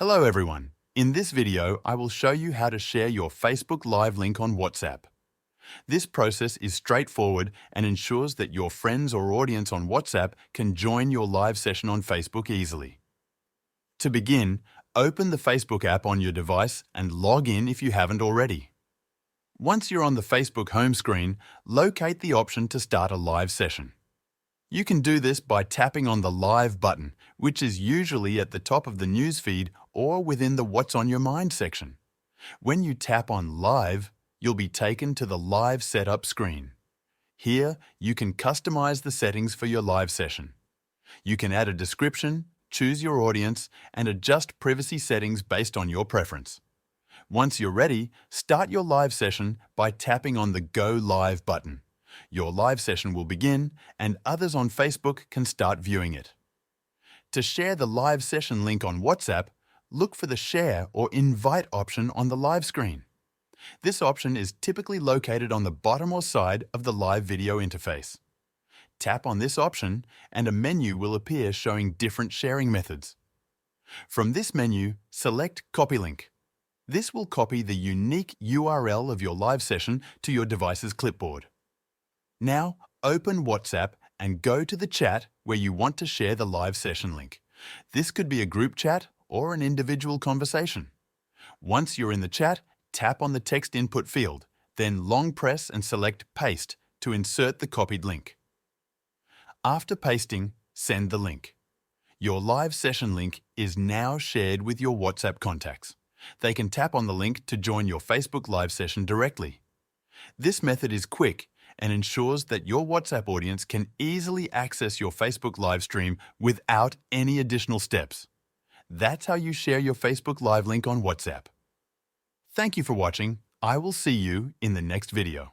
Hello everyone. In this video, I will show you how to share your Facebook Live link on WhatsApp. This process is straightforward and ensures that your friends or audience on WhatsApp can join your live session on Facebook easily. To begin, open the Facebook app on your device and log in if you haven't already. Once you're on the Facebook home screen, locate the option to start a live session. You can do this by tapping on the Live button, which is usually at the top of the newsfeed or within the What's on Your Mind section. When you tap on Live, you'll be taken to the Live Setup screen. Here, you can customize the settings for your live session. You can add a description, choose your audience, and adjust privacy settings based on your preference. Once you're ready, start your live session by tapping on the Go Live button. Your live session will begin, and others on Facebook can start viewing it. To share the live session link on WhatsApp, look for the Share or Invite option on the live screen. This option is typically located on the bottom or side of the live video interface. Tap on this option, and a menu will appear showing different sharing methods. From this menu, select Copy Link. This will copy the unique URL of your live session to your device's clipboard. Now, open WhatsApp and go to the chat where you want to share the live session link. This could be a group chat or an individual conversation. Once you're in the chat, tap on the text input field, then long press and select Paste to insert the copied link. After pasting, send the link. Your live session link is now shared with your WhatsApp contacts. They can tap on the link to join your Facebook Live session directly. This method is quick and ensures that your WhatsApp audience can easily access your Facebook live stream without any additional steps. That's how you share your Facebook Live link on WhatsApp. Thank you for watching. I will see you in the next video.